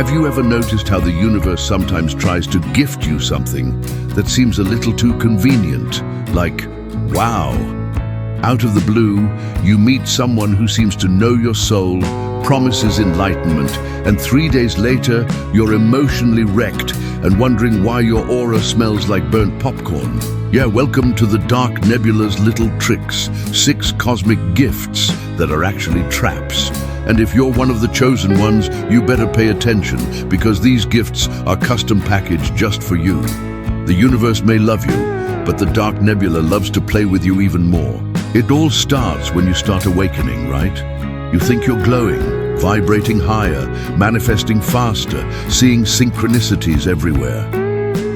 Have you ever noticed how the universe sometimes tries to gift you something that seems a little too convenient? Like, wow. Out of the blue, you meet someone who seems to know your soul, promises enlightenment, and 3 days later, you're emotionally wrecked and wondering why your aura smells like burnt popcorn. Yeah, welcome to the Dark Nebula's little tricks, 6 cosmic gifts that are actually traps. And if you're one of the chosen ones, you better pay attention, because these gifts are custom packaged just for you. The universe may love you, but the Dark Nebula loves to play with you even more. It all starts when you start awakening, right? You think you're glowing, vibrating higher, manifesting faster, seeing synchronicities everywhere.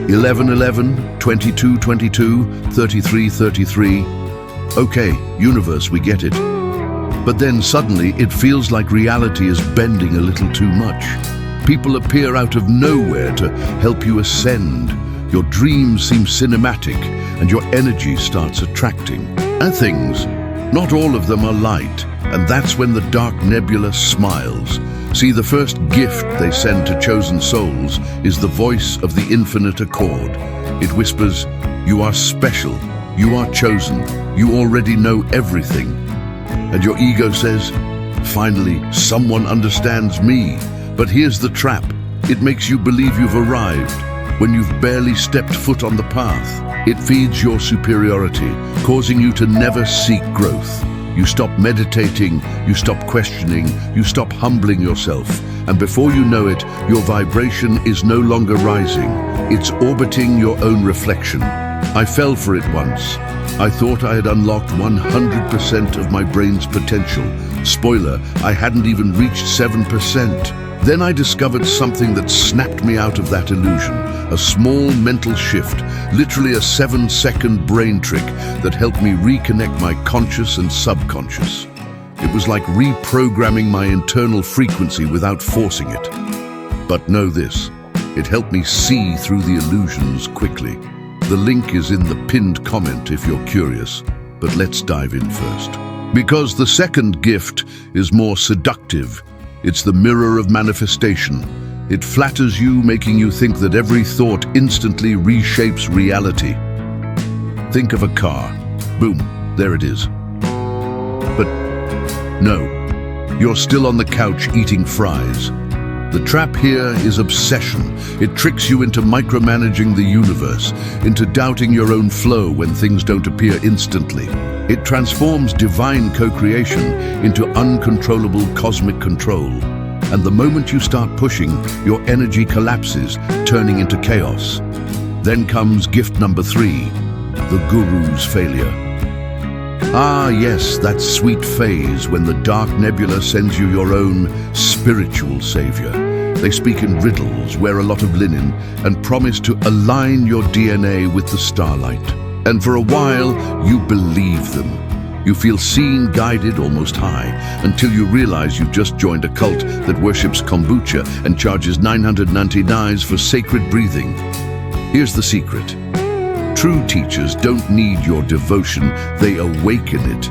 11-11, 22-22, 33-33. Okay, universe, we get it. But then suddenly it feels like reality is bending a little too much. People appear out of nowhere to help you ascend. Your dreams seem cinematic and your energy starts attracting. And things, not all of them are light, and that's when the Dark Nebula smiles. See, the first gift they send to chosen souls is the voice of the infinite accord. It whispers, "You are special, you are chosen, you already know everything." And your ego says, "Finally, someone understands me." But here's the trap. It makes you believe you've arrived when you've barely stepped foot on the path. It feeds your superiority, causing you to never seek growth. You stop meditating, you stop questioning, you stop humbling yourself. And before you know it, your vibration is no longer rising. It's orbiting your own reflection. I fell for it once. I thought I had unlocked 100% of my brain's potential. Spoiler, I hadn't even reached 7%. Then I discovered something that snapped me out of that illusion. A small mental shift, literally a 7-second brain trick that helped me reconnect my conscious and subconscious. It was like reprogramming my internal frequency without forcing it. But know this, it helped me see through the illusions quickly. The link is in the pinned comment if you're curious, but let's dive in first. Because the second gift is more seductive. It's the mirror of manifestation. It flatters you, making you think that every thought instantly reshapes reality. Think of a car. Boom, there it is. But no, you're still on the couch eating fries. The trap here is obsession. It tricks you into micromanaging the universe, into doubting your own flow when things don't appear instantly. It transforms divine co-creation into uncontrollable cosmic control. And the moment you start pushing, your energy collapses, turning into chaos. Then comes gift number 3, the guru's failure. Ah yes, that sweet phase when the Dark Nebula sends you your own spiritual savior. They speak in riddles, wear a lot of linen, and promise to align your DNA with the starlight. And for a while, you believe them. You feel seen, guided, almost high, until you realize you've just joined a cult that worships kombucha and charges $999 for sacred breathing. Here's the secret. True teachers don't need your devotion, they awaken it.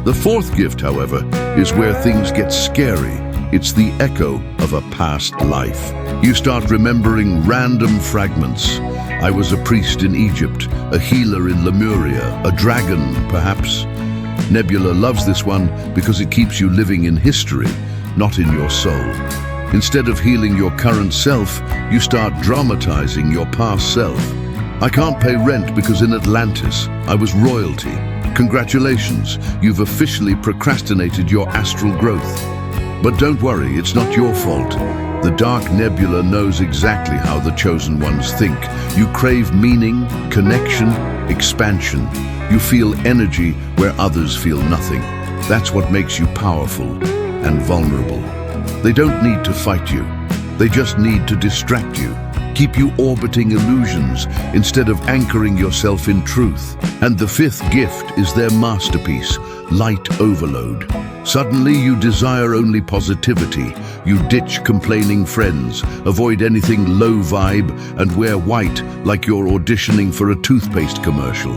The fourth gift, however, is where things get scary. It's the echo of a past life. You start remembering random fragments. I was a priest in Egypt, a healer in Lemuria, a dragon, perhaps. Nebula loves this one because it keeps you living in history, not in your soul. Instead of healing your current self, you start dramatizing your past self. I can't pay rent because in Atlantis, I was royalty. Congratulations, you've officially procrastinated your astral growth. But don't worry, it's not your fault. The Dark Nebula knows exactly how the chosen ones think. You crave meaning, connection, expansion. You feel energy where others feel nothing. That's what makes you powerful and vulnerable. They don't need to fight you. They just need to distract you, keep you orbiting illusions instead of anchoring yourself in truth. And the fifth gift is their masterpiece, light overload. Suddenly you desire only positivity. You ditch complaining friends, avoid anything low vibe, and wear white like you're auditioning for a toothpaste commercial.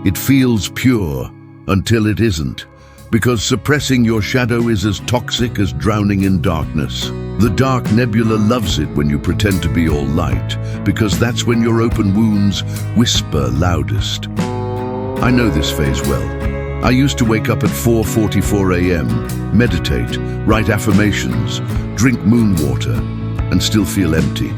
It feels pure until it isn't. because suppressing your shadow is as toxic as drowning in darkness. The dark nebula loves it when you pretend to be all light, because that's when your open wounds whisper loudest. I know this phase well. I used to wake up at 4:44 a.m., meditate, write affirmations, drink moon water, and still feel empty.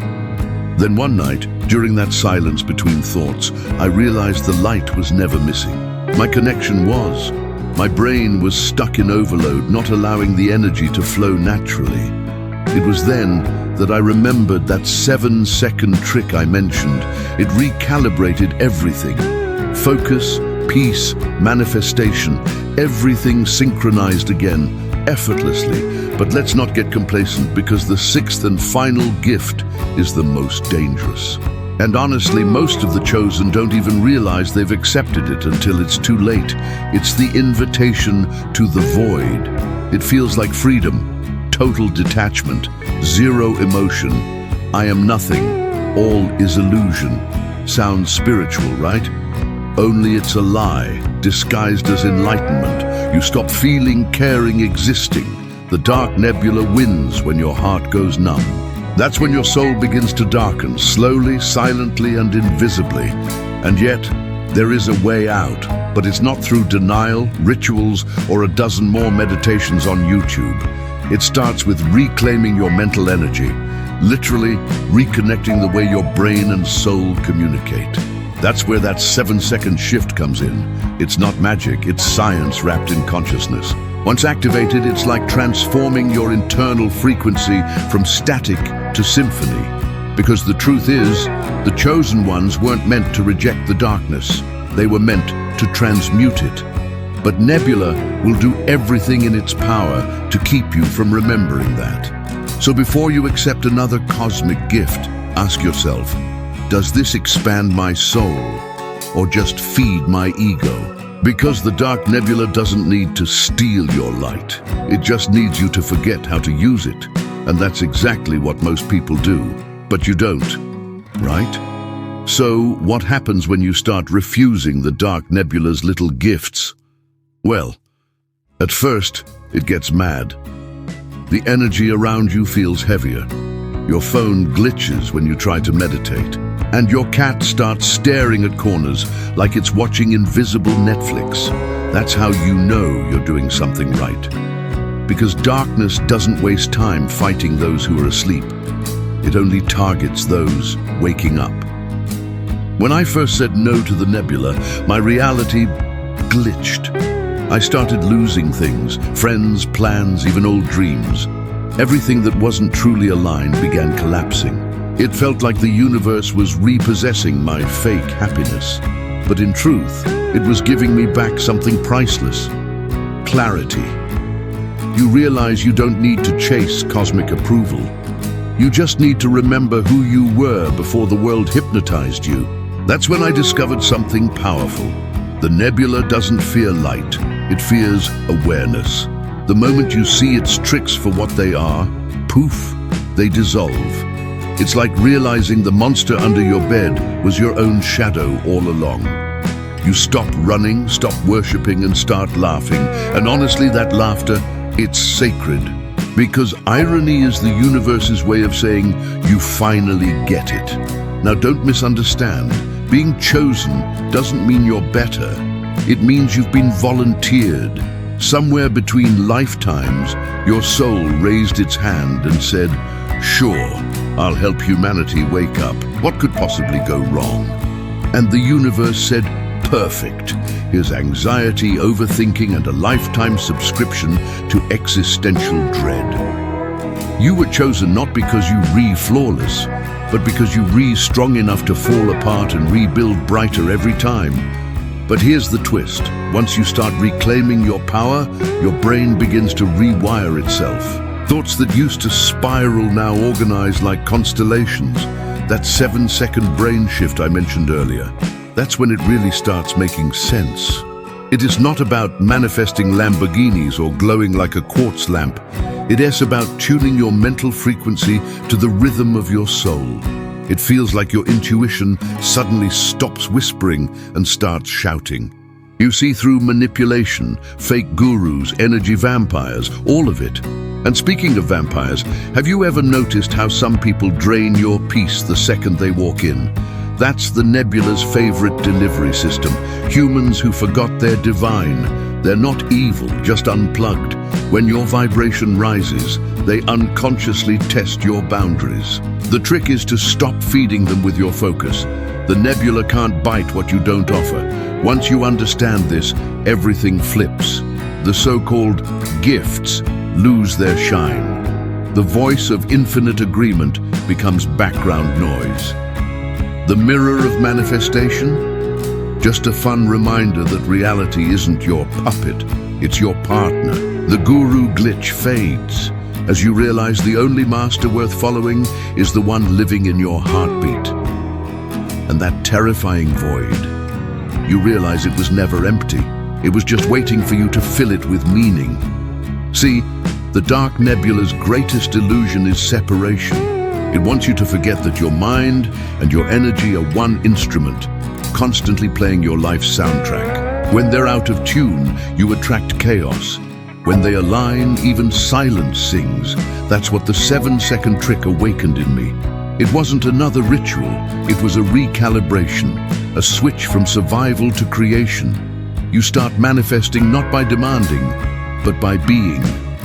Then one night, during that silence between thoughts, I realized the light was never missing. My connection was. My brain was stuck in overload, not allowing the energy to flow naturally. It was then that I remembered that 7-second trick I mentioned. It recalibrated everything. Focus, peace, manifestation, everything synchronized again, effortlessly. But let's not get complacent, because the sixth and final gift is the most dangerous. And honestly, most of the chosen don't even realize they've accepted it until it's too late. It's the invitation to the void. It feels like freedom, total detachment, zero emotion. I am nothing, all is illusion. Sounds spiritual, right? Only it's a lie, disguised as enlightenment. You stop feeling, caring, existing. The dark nebula wins when your heart goes numb. That's when your soul begins to darken, slowly, silently, and invisibly. And yet, there is a way out, but it's not through denial, rituals, or a dozen more meditations on YouTube. It starts with reclaiming your mental energy, literally reconnecting the way your brain and soul communicate. That's where that 7-second shift comes in. It's not magic, it's science wrapped in consciousness. Once activated, it's like transforming your internal frequency from static to symphony. Because the truth is, the chosen ones weren't meant to reject the darkness. They were meant to transmute it. But Nebula will do everything in its power to keep you from remembering that. So before you accept another cosmic gift, ask yourself, does this expand my soul or just feed my ego? Because the dark nebula doesn't need to steal your light. It just needs you to forget how to use it. And that's exactly what most people do. But you don't, right? So what happens when you start refusing the dark nebula's little gifts? Well, at first, it gets mad. The energy around you feels heavier. Your phone glitches when you try to meditate. And your cat starts staring at corners like it's watching invisible Netflix. That's how you know you're doing something right. Because darkness doesn't waste time fighting those who are asleep. It only targets those waking up. When I first said no to the nebula, my reality glitched. I started losing things, friends, plans, even old dreams. Everything that wasn't truly aligned began collapsing. It felt like the universe was repossessing my fake happiness. But in truth, it was giving me back something priceless: clarity. You realize you don't need to chase cosmic approval. You just need to remember who you were before the world hypnotized you. That's when I discovered something powerful. The nebula doesn't fear light, it fears awareness. The moment you see its tricks for what they are, poof, they dissolve. It's like realizing the monster under your bed was your own shadow all along. You stop running, stop worshipping, and start laughing. And honestly, that laughter, it's sacred. Because irony is the universe's way of saying, you finally get it. Now don't misunderstand. Being chosen doesn't mean you're better. It means you've been volunteered. Somewhere between lifetimes, your soul raised its hand and said, sure, I'll help humanity wake up. What could possibly go wrong? And the universe said, perfect. Here's anxiety, overthinking, and a lifetime subscription to existential dread. You were chosen not because you re-flawless, but because you re-strong enough to fall apart and rebuild brighter every time. But here's the twist. Once you start reclaiming your power, your brain begins to rewire itself. Thoughts that used to spiral now organize like constellations. That 7-second brain shift I mentioned earlier, that's when it really starts making sense. It is not about manifesting Lamborghinis or glowing like a quartz lamp. It is about tuning your mental frequency to the rhythm of your soul. It feels like your intuition suddenly stops whispering and starts shouting. You see through manipulation, fake gurus, energy vampires, all of it. And speaking of vampires, have you ever noticed how some people drain your peace the second they walk in? That's the nebula's favorite delivery system. Humans who forgot they're divine. They're not evil, just unplugged. When your vibration rises, they unconsciously test your boundaries. The trick is to stop feeding them with your focus. The nebula can't bite what you don't offer. Once you understand this, everything flips. The so-called gifts lose their shine. The voice of infinite agreement becomes background noise. The mirror of manifestation? Just a fun reminder that reality isn't your puppet, it's your partner. The guru glitch fades as you realize the only master worth following is the one living in your heartbeat. And that terrifying void, you realize it was never empty. It was just waiting for you to fill it with meaning. See, the dark nebula's greatest illusion is separation. It wants you to forget that your mind and your energy are one instrument, constantly playing your life's soundtrack. When they're out of tune, you attract chaos. When they align, even silence sings. That's what the 7-second trick awakened in me. It wasn't another ritual, it was a recalibration, a switch from survival to creation. You start manifesting not by demanding, but by being.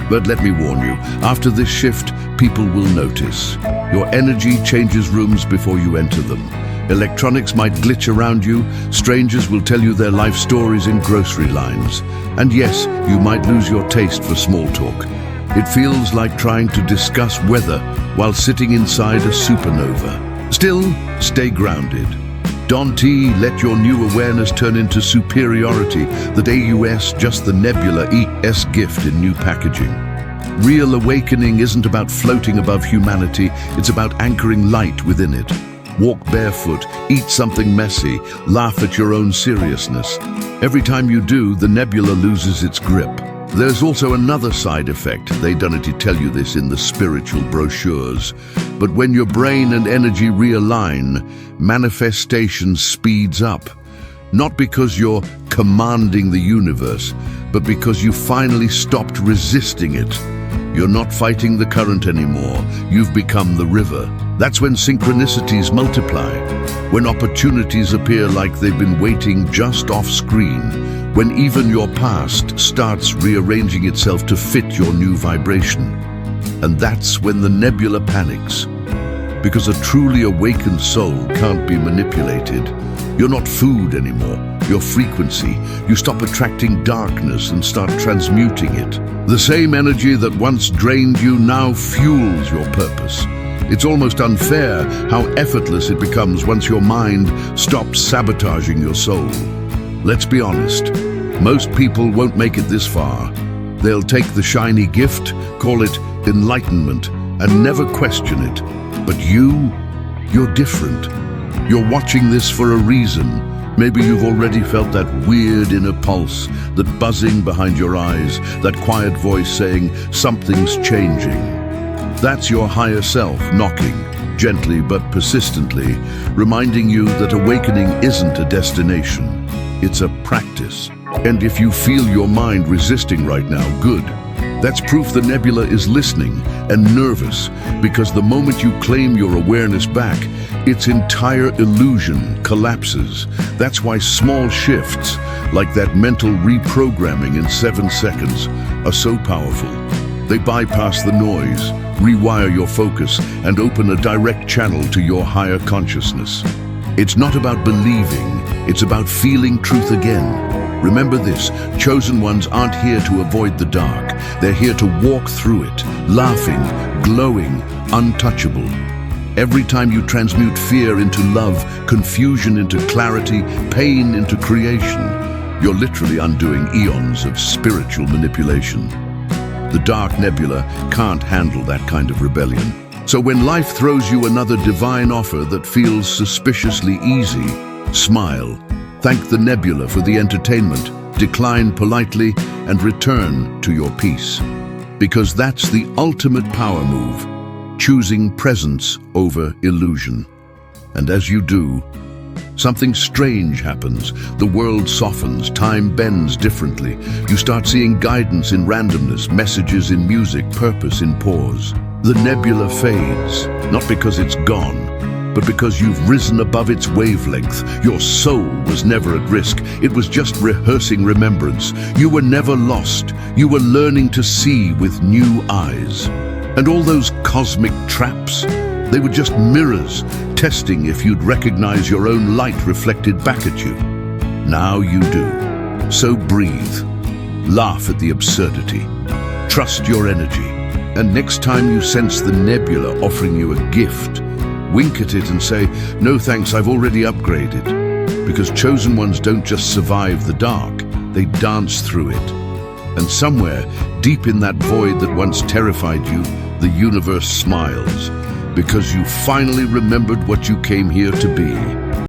But let me warn you, after this shift, people will notice. Your energy changes rooms before you enter them. Electronics might glitch around you, strangers will tell you their life stories in grocery lines. And yes, you might lose your taste for small talk. It feels like trying to discuss weather while sitting inside a supernova. Still, stay grounded. Don't let your new awareness turn into superiority, that AUS just the nebula ES gift in new packaging. Real awakening isn't about floating above humanity, it's about anchoring light within it. Walk barefoot, eat something messy, laugh at your own seriousness. Every time you do, the nebula loses its grip. There's also another side effect. They don't tell you this in the spiritual brochures. But when your brain and energy realign, manifestation speeds up. Not because you're commanding the universe, but because you finally stopped resisting it. You're not fighting the current anymore. You've become the river. That's when synchronicities multiply. When opportunities appear like they've been waiting just off screen. When even your past starts rearranging itself to fit your new vibration. And that's when the nebula panics. Because a truly awakened soul can't be manipulated. You're not food anymore, you're frequency. You stop attracting darkness and start transmuting it. The same energy that once drained you now fuels your purpose. It's almost unfair how effortless it becomes once your mind stops sabotaging your soul. Let's be honest, most people won't make it this far. They'll take the shiny gift, call it enlightenment, and never question it. But you're different. You're watching this for a reason. Maybe you've already felt that weird inner pulse, that buzzing behind your eyes, that quiet voice saying, something's changing. That's your higher self knocking, gently but persistently, reminding you that awakening isn't a destination, it's a practice. And if you feel your mind resisting right now, good. That's proof the nebula is listening and nervous, because the moment you claim your awareness back, its entire illusion collapses. That's why small shifts, like that mental reprogramming in 7 seconds, are so powerful. They bypass the noise, rewire your focus, and open a direct channel to your higher consciousness. It's not about believing, it's about feeling truth again. Remember this, chosen ones aren't here to avoid the dark. They're here to walk through it, laughing, glowing, untouchable. Every time you transmute fear into love, confusion into clarity, pain into creation, you're literally undoing eons of spiritual manipulation. The dark nebula can't handle that kind of rebellion. So when life throws you another divine offer that feels suspiciously easy, smile. Thank the nebula for the entertainment, decline politely, and return to your peace. Because that's the ultimate power move, choosing presence over illusion. And as you do, Something strange happens. The world softens, time bends differently. You start seeing guidance in randomness, messages in music, purpose in pause. The nebula fades, not because it's gone, but because you've risen above its wavelength. Your soul was never at risk. It was just rehearsing remembrance. You were never lost. You were learning to see with new eyes. And all those cosmic traps, they were just mirrors, testing if you'd recognize your own light reflected back at you. Now you do. So breathe. Laugh at the absurdity. Trust your energy. And next time you sense the nebula offering you a gift, wink at it and say, "No thanks, I've already upgraded." Because chosen ones don't just survive the dark, they dance through it. And somewhere, deep in that void that once terrified you, the universe smiles. Because you finally remembered what you came here to be.